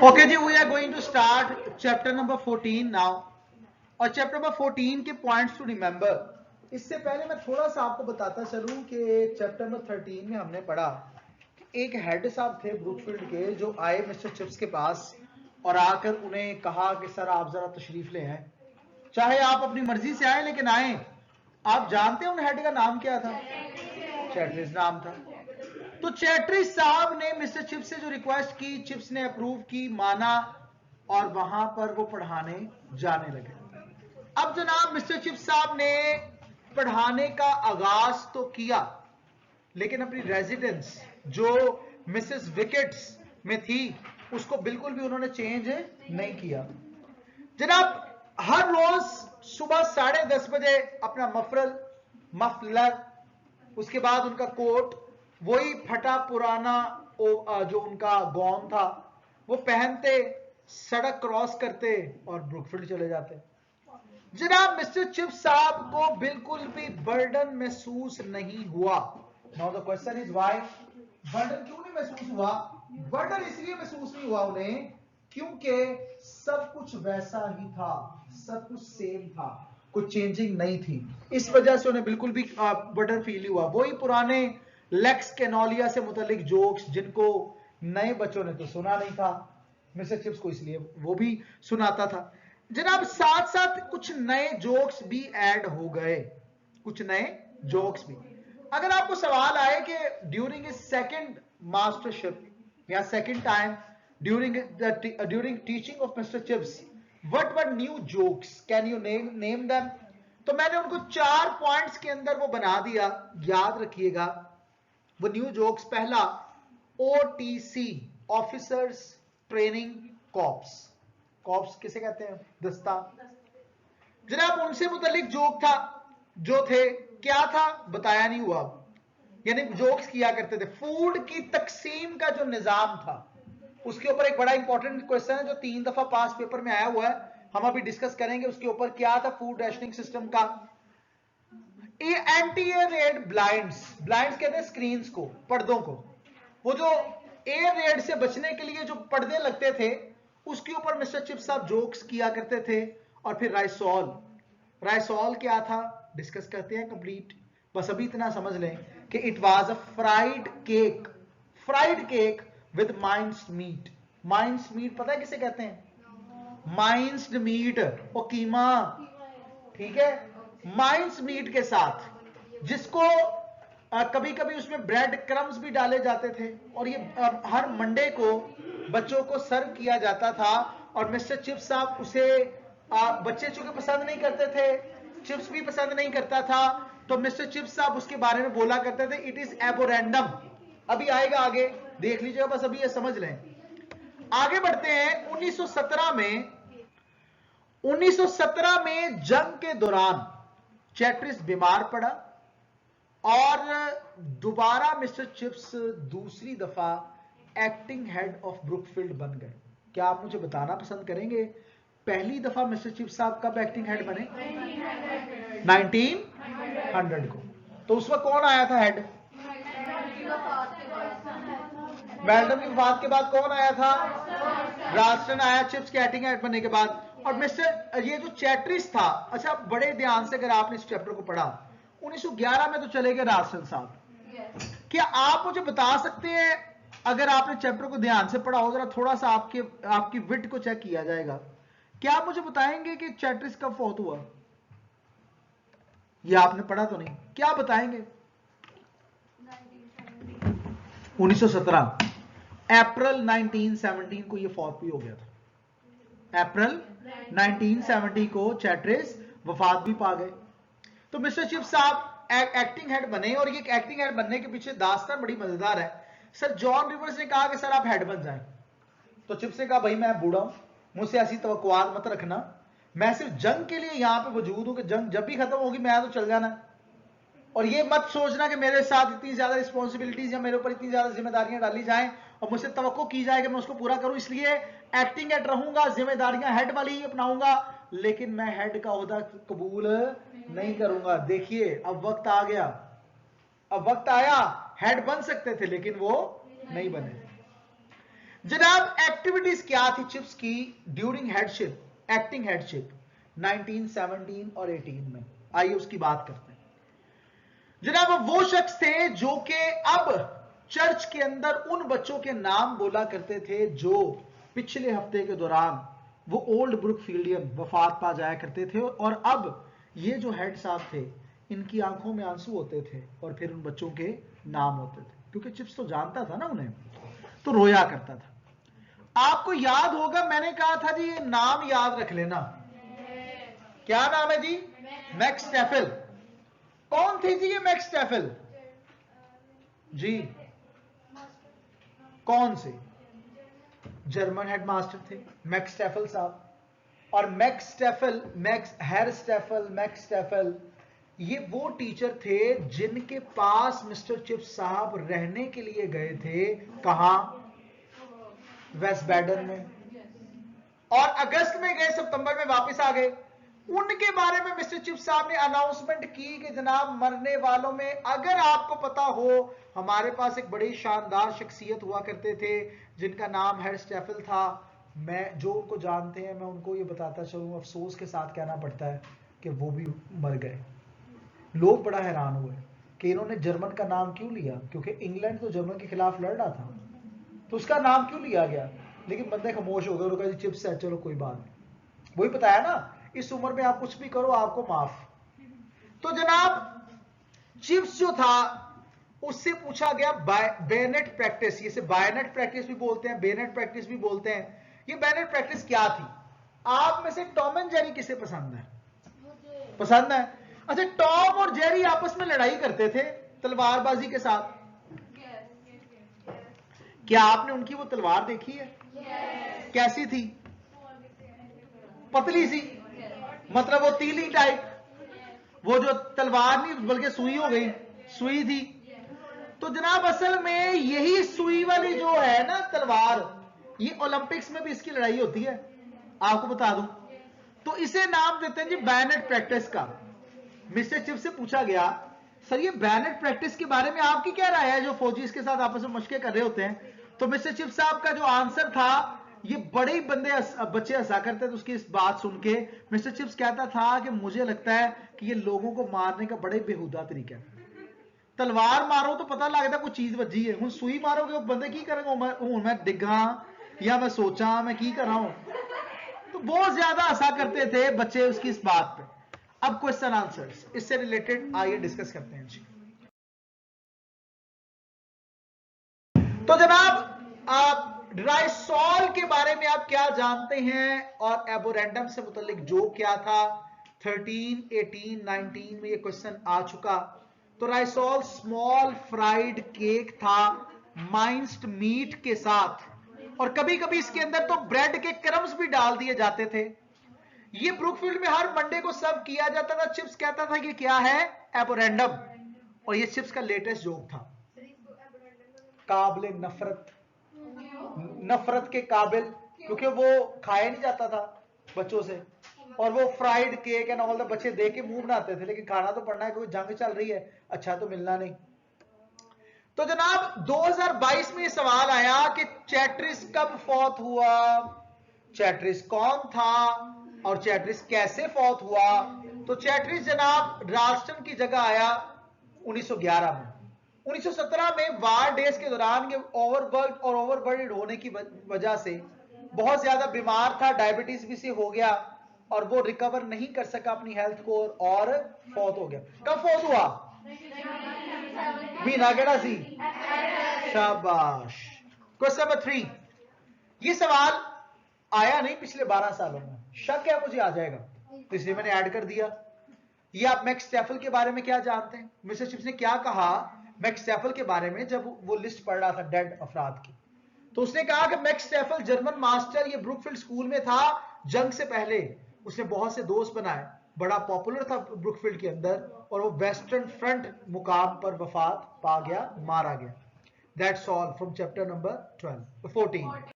Okay जी, we are going to start chapter number 14 now. और chapter number 14 के points to remember. इससे पहले मैं थोड़ा सा आपको बताता चलूं कि चैप्टर नंबर 13 में हमने पढ़ा कि एक हेड साहब थे ब्रुकफील्ड के, जो आए मिस्टर चिप्स के पास और आकर उन्हें कहा कि सर आप जरा तशरीफ ले आए, चाहे आप अपनी मर्जी से आए लेकिन आए। आप जानते हैं उन हेड का नाम क्या था? चैटरिस नाम था। तो चैटरिस साहब ने मिस्टर चिप्स से जो रिक्वेस्ट की, चिप्स ने अप्रूव की, माना और वहां पर वो पढ़ाने जाने लगे। अब जनाब मिस्टर चिप्स साहब ने पढ़ाने का आगाज तो किया, लेकिन अपनी रेजिडेंस जो मिसेस विकेट्स में थी उसको बिल्कुल भी उन्होंने चेंज नहीं किया। जनाब हर रोज सुबह 10:30 बजे अपना मफलर, उसके बाद उनका कोट, वही फटा पुराना जो उनका गॉन था वो पहनते, सड़क क्रॉस करते और ब्रुकफील्ड चले जाते। जनाब मिस्टर चिप्स साहब को बिल्कुल भी बर्डन महसूस नहीं हुआ। Now the question is why? Burden क्यों नहीं महसूस हुआ? बर्डन इसलिए महसूस नहीं हुआ उन्हें क्योंकि सब कुछ वैसा ही था, सब कुछ सेम था, कुछ चेंजिंग नहीं थी। इस वजह से उन्हें बिल्कुल भी बर्डन फील हुआ। वही पुराने लेक्स कैनोलिया से मुतालिक जोक्स जिनको नए बच्चों ने तो सुना नहीं था, मिस्टर चिप्स को इसलिए वो भी सुनाता था। जनाब साथ साथ कुछ नए जोक्स भी ऐड हो गए, कुछ नए जोक्स भी। अगर आपको सवाल आए कि ड्यूरिंग इज सेकंड मास्टरशिप या second time during teaching of mister chips, what were new jokes, can you name them? तो मैंने उनको 4 पॉइंट्स के अंदर वो बना दिया, याद रखिएगा वो न्यू जोक्स। पहला, OTC, officers training corps. Corps किसे कहते हैं? दस्ता। जनाब उनसे मुतालिक जोक था, जो थे, क्या था बताया नहीं हुआ, यानी जोक्स किया करते थे। फूड की तकसीम का जो निजाम था उसके ऊपर एक बड़ा इंपॉर्टेंट क्वेश्चन है जो 3 दफा पास पेपर में आया हुआ है, हम अभी डिस्कस करेंगे उसके ऊपर। क्या था फूड रेशनिंग सिस्टम का? Anti air red blinds, blinds कहते हैं स्क्रीन्स को, पर्दों को। वो जो एयर रेड से बचने के लिए जो पर्दे लगते थे उसके ऊपर मिस्टर चिप्स साहब जोक्स किया करते थे। और फिर राइसोल, राइसोल क्या था डिस्कस करते हैं कंप्लीट। बस अभी इतना समझ लें कि it was a fried cake, fried cake with minced meat. Minced meat पता है किसे कहते हैं? माइंस्ड मीट, वो कीमा, ठीक है, माइंस मीट के साथ, जिसको कभी कभी उसमें ब्रेड क्रम्स भी डाले जाते थे। और ये हर मंडे को बच्चों को सर्व किया जाता था। और मिस्टर चिप्स साहब उसे बच्चे चूंकि पसंद नहीं करते थे, चिप्स भी पसंद नहीं करता था, तो मिस्टर चिप्स साहब उसके बारे में बोला करते थे इट इज एबोरेंडम। अभी आएगा आगे, देख लीजिएगा, बस अभी ये समझ लें। आगे बढ़ते हैं। 1917 में जंग के दौरान चैटरिस बीमार पड़ा और दोबारा मिस्टर चिप्स दूसरी दफा एक्टिंग हेड ऑफ ब्रुकफील्ड बन गए। क्या आप मुझे बताना पसंद करेंगे पहली दफा मिस्टर चिप्स साहब कब एक्टिंग हेड बने? 1900 को। तो उस वक्त कौन आया था हेड? वेल्डन की वफात के बाद कौन आया था? रास्टन आया चिप्स के एक्टिंग हेड बनने के बाद। और मिस्टर ये जो चैटरिस था, अच्छा बड़े ध्यान से अगर आपने इस चैप्टर को पढ़ा, 1911 में तो चले गए रास्टन साहब। क्या आप मुझे बता सकते हैं, अगर आपने चैप्टर को ध्यान से पढ़ा हो, जरा थोड़ा सा आपकी विट को चेक किया जाएगा, क्या आप मुझे बताएंगे कि चैटरिस कब फौत हुआ? ये आपने पढ़ा तो नहीं, क्या बताएंगे? 1917, अप्रैल 1917 को ये फौत भी हो गया था। अप्रैल 1970 को चैटरिस वफात भी पा गए। तो मिस्टर चिप्स साहब एक्टिंग हेड बने, और ये एक्टिंग हेड बनने के पीछे दास्तान बड़ी मजेदार है। सर जॉन रिवर्स ने कहा कि सर आप हेड बन जाएं, तो चिप्स ने कहा भाई मैं बूढ़ा हूं, मुझसे ऐसी तवक्कुआत मत रखना, मैं सिर्फ जंग के लिए यहां पे वजूद हूं कि जंग जब भी खत्म होगी मैं तो चल जाना। और ये मत सोचना कि मेरे साथ इतनी ज्यादा रिस्पॉन्सिबिलिटीज या मेरे ऊपर इतनी ज्यादा जिम्मेदारियां डाली जाएं और मुझसे तवक्को की जाए कि मैं उसको पूरा करूं, इसलिए एक्टिंग हेड रहूंगा, जिम्मेदारियां हेड वाली ही अपनाऊंगा, लेकिन मैं हेड का ओहदा कबूल नहीं करूंगा। देखिए अब वक्त आ गया, अब वक्त आया, हेड बन सकते थे लेकिन वो नहीं बने। जनाब एक्टिविटीज क्या थी चिप्स की ड्यूरिंग हेडशिप, एक्टिंग हेडशिप 1917 और 18 में, आइए उसकी बात करते हैं। जनाब वो शख्स थे जो कि अब चर्च के अंदर उन बच्चों के नाम बोला करते थे जो पिछले हफ्ते के दौरान वो ओल्ड ब्रुकफील्डियन वफात पा जाया करते थे, और अब ये जो हेड साहब थे इनकी आंखों में आंसू होते थे और फिर उन बच्चों के नाम होते थे, क्योंकि चिप्स तो जानता था ना उन्हें, तो रोया करता था। आपको याद होगा मैंने कहा था जी ये नाम याद रख लेना। क्या नाम है जी? मैक्स स्टेफल। कौन थे जी ये मैक्स स्टेफल? जी कौन से? जर्मन हेडमास्टर थे मैक्स स्टेफल साहब। और मैक्स स्टेफल, मैक्स हेर स्टेफल, मैक्स स्टेफल ये वो टीचर थे जिनके पास मिस्टर चिप्स साहब रहने के लिए गए थे। कहां? वेस्ट बैडन में। और अगस्त में गए, सितंबर में वापस आ गए। उनके बारे में मिस्टर चिप्स साहब ने अनाउंसमेंट की कि जनाब मरने वालों में अगर आपको पता हो, हमारे पास एक बड़ी शानदार शख्सियत हुआ करते थे जिनका नाम हेर स्टेफल था। मैं जो उनको जानते हैं मैं उनको ये बताता चलूं, अफसोस के साथ कहना पड़ता है कि वो भी मर गए। लोग बड़ा हैरान हुए कि इन्होंने जर्मन का नाम क्यों लिया, क्योंकि इंग्लैंड तो जर्मन के खिलाफ लड़ रहा था, तो उसका नाम क्यों लिया गया। लेकिन बंदे खामोश हो गए, उन्होंने कहा चिप्स है, चलो कोई बात नहीं। वही बताया ना, इस उम्र में आप कुछ भी करो आपको माफ। तो जनाब चिप्स जो था उससे पूछा गया बेनेट प्रैक्टिस, इसे बायनेट प्रैक्टिस भी बोलते हैं, बेनेट प्रैक्टिस भी बोलते हैं। ये बेनेट प्रैक्टिस क्या थी? आप में से टॉम एंड जेरी किसे पसंद है? पसंद है? अच्छा, टॉम और जेरी आपस में लड़ाई करते थे तलवारबाजी के साथ। क्या आपने उनकी वो तलवार देखी है? कैसी थी? पतली सी, मतलब वो तीली टाइप, वो जो तलवार नहीं बल्कि सुई हो गई, सुई थी। तो जनाब असल में यही सुई वाली जो है ना तलवार, ये ओलंपिक्स में भी इसकी लड़ाई होती है, आपको बता दूं। तो इसे नाम देते हैं जी बैनेट प्रैक्टिस का। मिस्टर चिप से पूछा गया, सर ये बैनेट प्रैक्टिस के बारे में आपकी क्या राय है, जो फौजी इसके साथ आपस में मशके कर रहे होते हैं? तो मिस्टर चिप साहब का जो आंसर था, ये बड़े ही बच्चे हंसा करते थे उसकी इस बात सुन के। मिस्टर चिप्स कहता था कि मुझे लगता है कि ये लोगों को मारने का बड़ा ही बेहुदा तरीका है। तलवार मारो तो पता लगता कोई चीज वजी है, हूं सुई मारोगे बंदे की करेंगे, मैं डिगा या मैं सोचा मैं की कर रहा हूं। तो बहुत ज्यादा हंसा करते थे बच्चे उसकी इस बात पे। अब क्वेश्चन आंसर्स इससे रिलेटेड आइए डिस्कस करते हैं जी। तो जनाब आप राइसोल के बारे में आप क्या जानते हैं, और एबोरेंडम से मुतालिक जो क्या था 13, 18, 19 में ये क्वेश्चन आ चुका। तो राइसोल स्मॉल फ्राइड केक था माइंस्ड मीट के साथ, और कभी कभी इसके अंदर तो ब्रेड के क्रम्स भी डाल दिए जाते थे। ये ब्रुकफील्ड में हर मंडे को सर्व किया जाता था। चिप्स कहता था कि क्या है? एबोरेंडम। और ये चिप्स का लेटेस्ट जोक था, काबिल नफरत, नफरत के काबिल, क्योंकि वो खाया नहीं जाता था बच्चों से, और वो fried cake and all the बच्चे देख के मुंह बनाते थे, लेकिन खाना तो पड़ना है, कोई जंग चल रही है, अच्छा तो मिलना नहीं। तो जनाब 2022 में ये सवाल आया कि चैट्रिस कब फौत हुआ, चैट्रिस कौन था और चैट्रिस कैसे फौत हुआ। तो चैट्रिस जनाब राल्स्टन की जगह आया 1911 में। 1917 में वार डेज के दौरान ये ओवरवर्क और ओवरबर्डेड होने की वजह से बहुत ज्यादा बीमार था, डायबिटीज भी से हो गया, और वो रिकवर नहीं कर सका अपनी हेल्थ को और फौत हो गया। कब फौत हुआ? मीना केड़ा सी? शाबाश। क्वेश्चन नंबर 3, ये सवाल आया नहीं पिछले 12 सालों में, शक है मुझे आ जाएगा, तो इसलिए मैंने ऐड कर दिया। ये आप मैक्स स्टेफल के बारे में क्या जानते हैं? मिस्टर चिप्स ने क्या कहा मैक्स स्टेफल के बारे में जब वो लिस्ट पढ़ रहा था डेड अफराद की? तो उसने कहा कि मैक्स स्टेफल जर्मन मास्टर, ये ब्रुकफील्ड स्कूल में था जंग से पहले, उसने बहुत से दोस्त बनाए, बड़ा पॉपुलर था ब्रुकफील्ड के अंदर, और वो वेस्टर्न फ्रंट मुकाम पर वफात पा गया, मारा गया। That's all from chapter number 14।